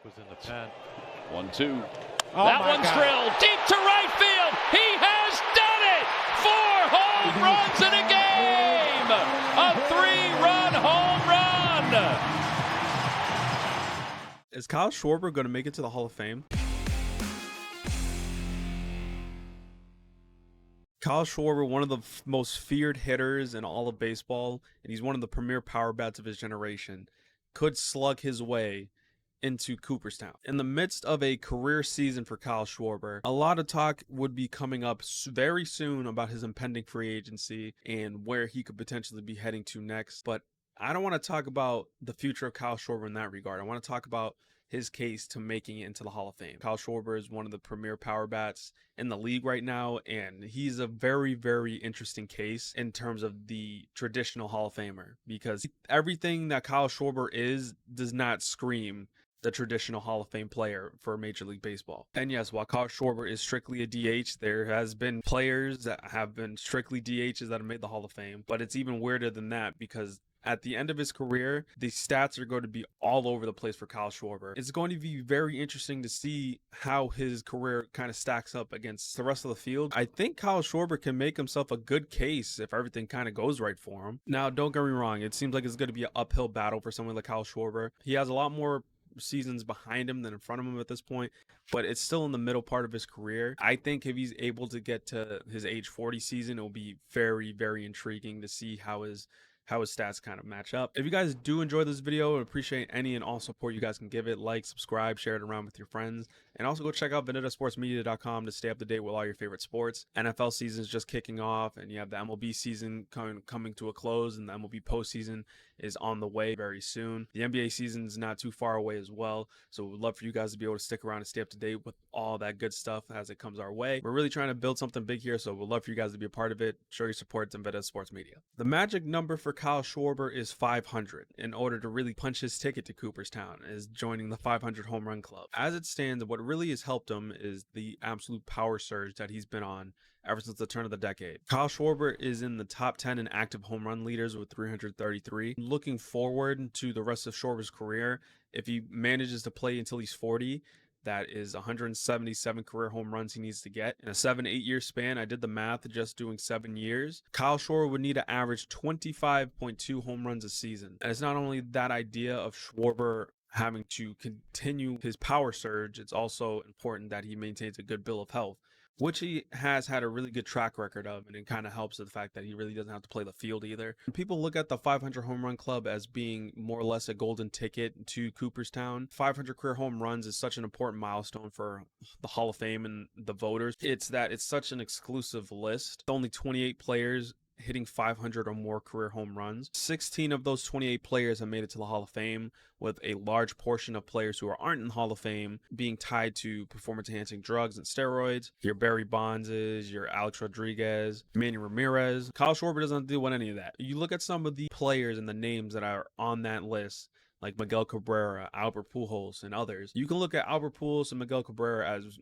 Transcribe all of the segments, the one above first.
Was in the pen. 1-2. Oh, that one's drilled deep to right field. He has done it! 4 home runs in a game! A 3-run home run! Is Kyle Schwarber going to make it to the Hall of Fame? Kyle Schwarber, one of the most feared hitters in all of baseball, and he's one of the premier power bats of his generation, could slug his way into Cooperstown. In the midst of a career season for Kyle Schwarber, a lot of talk would be coming up very soon about his impending free agency and where he could potentially be heading to next. But I don't want to talk about the future of Kyle Schwarber in that regard. I want to talk about his case to making it into the Hall of Fame. Kyle Schwarber is one of the premier power bats in the league right now, and he's a very, very interesting case in terms of the traditional Hall of Famer, because everything that Kyle Schwarber is does not scream the traditional Hall of Fame player for Major League Baseball. And yes, while Kyle Schwarber is strictly a DH, there has been players that have been strictly DHs that have made the Hall of Fame, but it's even weirder than that because at the end of his career, the stats are going to be all over the place for Kyle Schwarber. It's going to be very interesting to see how his career kind of stacks up against the rest of the field. I think Kyle Schwarber can make himself a good case if everything kind of goes right for him. Now, don't get me wrong. It seems like it's going to be an uphill battle for someone like Kyle Schwarber. He has a lot more seasons behind him than in front of him at this point, but it's still in the middle part of his career. I think if he's able to get to his age 40 season, it will be very, very intriguing to see how his stats kind of match up. If you guys do enjoy this video, I appreciate any and all support you guys can give it. Like, subscribe, share it around with your friends, and also go check out VenettaSportsMedia.com to stay up to date with all your favorite sports. NFL season is just kicking off, and you have the MLB season coming to a close, and the MLB postseason is on the way very soon. The NBA season is not too far away as well, so we'd love for you guys to be able to stick around and stay up to date with all that good stuff as it comes our way. We're really trying to build something big here, so we'd love for you guys to be a part of it. Show your support to Venetta Sports Media. The magic number for Kyle Schwarber is 500 in order to really punch his ticket to Cooperstown, is joining the 500 home run club. As it stands, what really has helped him is the absolute power surge that he's been on ever since the turn of the decade. Kyle Schwarber is in the top 10 in active home run leaders with 333. Looking forward to the rest of Schwarber's career, if he manages to play until he's 40, that is 177 career home runs he needs to get. In a 7-8 year span, I did the math just doing 7 years, Kyle Schwarber would need to average 25.2 home runs a season. And it's not only that idea of Schwarber having to continue his power surge, it's also important that he maintains a good bill of health, which he has had a really good track record of, and it kind of helps with the fact that he really doesn't have to play the field either. People look at the 500 home run club as being more or less a golden ticket to Cooperstown. 500 career home runs is such an important milestone for the Hall of Fame and the voters. It's such an exclusive list. Only 28 players hitting 500 or more career home runs. 16 of those 28 players have made it to the Hall of Fame, with a large portion of players who aren't in the Hall of Fame being tied to performance-enhancing drugs and steroids. Your Barry Bondses, your Alex Rodriguez, Manny Ramirez. Kyle Schwarber doesn't deal with any of that. You look at some of the players and the names that are on that list, like Miguel Cabrera, Albert Pujols, and others. You can look at Albert Pujols and Miguel Cabrera as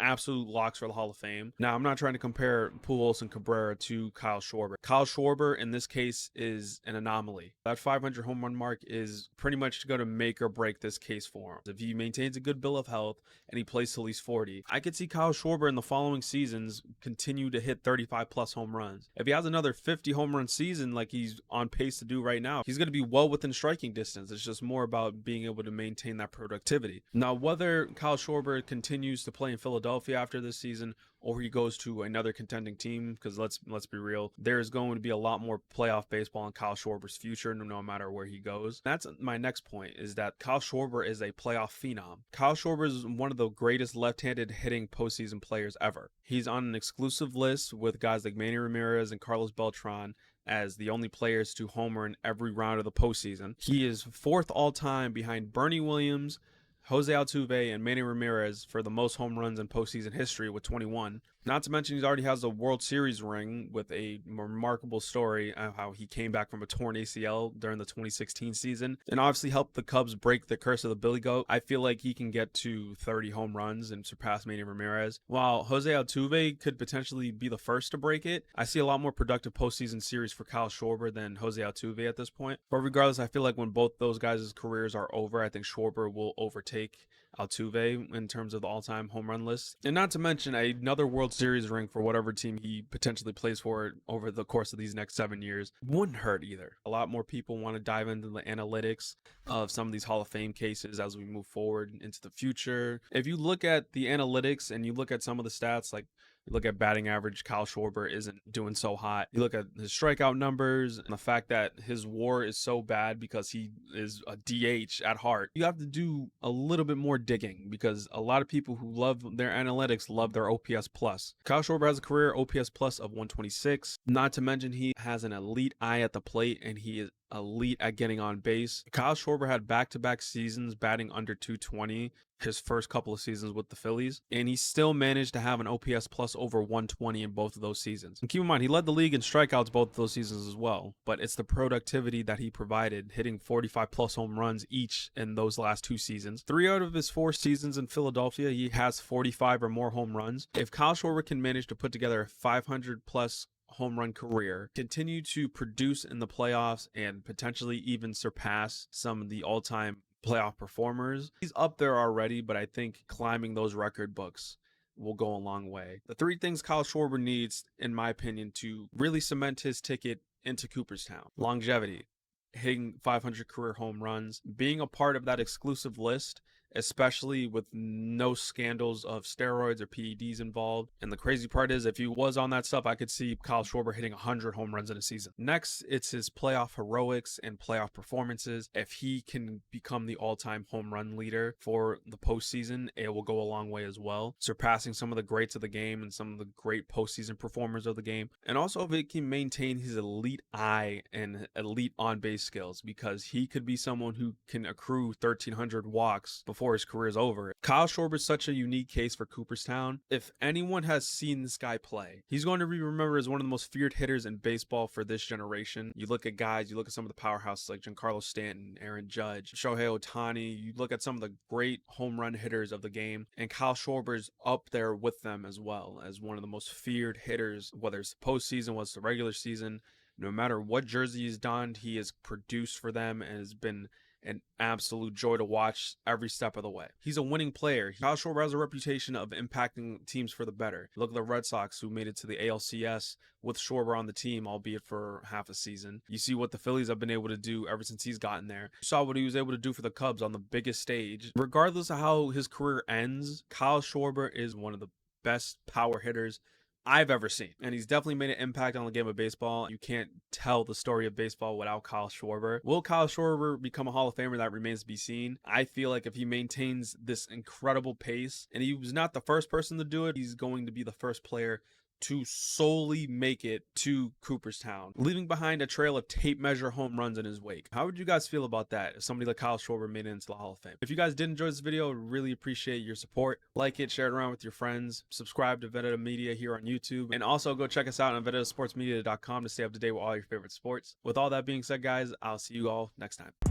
absolute locks for the Hall of Fame. Now, I'm not trying to compare Pujols and Cabrera to Kyle Schwarber. Kyle Schwarber, in this case, is an anomaly. That 500 home run mark is pretty much going to make or break this case for him. If he maintains a good bill of health and he plays till he's 40, I could see Kyle Schwarber in the following seasons continue to hit 35 plus home runs. If he has another 50 home run season like he's on pace to do right now, he's going to be well within striking distance. It's just more about being able to maintain that productivity. Now, whether Kyle Schwarber continues to play in Philadelphia after this season or he goes to another contending team, because let's be real, there's going to be a lot more playoff baseball in Kyle Schwarber's future no matter where he goes. That's my next point, is that Kyle Schwarber is a playoff phenom. Kyle Schwarber is one of the greatest left-handed hitting postseason players ever. He's on an exclusive list with guys like Manny Ramirez and Carlos Beltran as the only players to homer in every round of the postseason. He is 4th all-time behind Bernie Williams, Jose Altuve, and Manny Ramirez for the most home runs in postseason history with 21. Not to mention he already has a World Series ring with a remarkable story of how he came back from a torn ACL during the 2016 season and obviously helped the Cubs break the curse of the Billy Goat. I feel like he can get to 30 home runs and surpass Manny Ramirez. While Jose Altuve could potentially be the first to break it, I see a lot more productive postseason series for Kyle Schwarber than Jose Altuve at this point. But regardless, I feel like when both those guys' careers are over, I think Schwarber will overtake Altuve in terms of the all-time home run list. And not to mention another World Series ring for whatever team he potentially plays for over the course of these next 7 years wouldn't hurt either. A lot more people want to dive into the analytics of some of these Hall of Fame cases as we move forward into the future. If you look at the analytics and you look at some of the stats, like you look at batting average, Kyle Schwarber isn't doing so hot. You look at his strikeout numbers and the fact that his WAR is so bad because he is a DH at heart. You have to do a little bit more digging because a lot of people who love their analytics love their OPS plus. Kyle Schwarber has a career OPS plus of 126. Not to mention he has an elite eye at the plate and he is elite at getting on base. Kyle Schwarber had back-to-back seasons batting under 220 his first couple of seasons with the Phillies, and he still managed to have an OPS plus over 120 in both of those seasons. And keep in mind, he led the league in strikeouts both of those seasons as well, but it's the productivity that he provided, hitting 45 plus home runs each in those last 2 seasons. 3 out of his 4 seasons in Philadelphia, he has 45 or more home runs. If Kyle Schwarber can manage to put together a 500 plus home run career, continue to produce in the playoffs, and potentially even surpass some of the all-time playoff performers, he's up there already, but I think climbing those record books will go a long way. The 3 things Kyle Schwarber needs, in my opinion, to really cement his ticket into Cooperstown: longevity, hitting 500 career home runs, being a part of that exclusive list, especially with no scandals of steroids or PEDs involved. And the crazy part is, if he was on that stuff, I could see Kyle Schwarber hitting 100 home runs in a season. Next, it's his playoff heroics and playoff performances. If he can become the all-time home run leader for the postseason, it will go a long way as well, surpassing some of the greats of the game and some of the great postseason performers of the game. And also, if it can maintain his elite eye and elite on-base skills, because he could be someone who can accrue 1,300 walks before his career is over. Kyle Schwarber is such a unique case for Cooperstown. If anyone has seen this guy play, he's going to be remembered as one of the most feared hitters in baseball for this generation. You look at guys, you look at some of the powerhouses like Giancarlo Stanton, Aaron Judge, Shohei Ohtani, you look at some of the great home run hitters of the game, and Kyle Schwarber's up there with them as well as one of the most feared hitters, whether it's the postseason, whether it's the regular season. No matter what jersey he's donned, he has produced for them and has been an absolute joy to watch every step of the way. He's a winning player. Kyle Schwarber has a reputation of impacting teams for the better. Look at the Red Sox, who made it to the ALCS with Schwarber on the team, albeit for half a season. You see what the Phillies have been able to do ever since he's gotten there. You saw what he was able to do for the Cubs on the biggest stage. Regardless of how his career ends, Kyle Schwarber is one of the best power hitters I've ever seen, and he's definitely made an impact on the game of baseball. You can't tell the story of baseball without Kyle Schwarber. Will Kyle Schwarber become a Hall of Famer? That remains to be seen. I feel like if he maintains this incredible pace, and he was not the first person to do it, he's going to be the first player to solely make it to Cooperstown, leaving behind a trail of tape measure home runs in his wake. How would you guys feel about that if somebody like Kyle Schwarber made it into the Hall of Fame? If you guys did enjoy this video, I really appreciate your support. Like it, share it around with your friends, subscribe to Vendetta Media here on YouTube, and also go check us out on VendettaSportsMedia.com to stay up to date with all your favorite sports. With all that being said, guys, I'll see you all next time.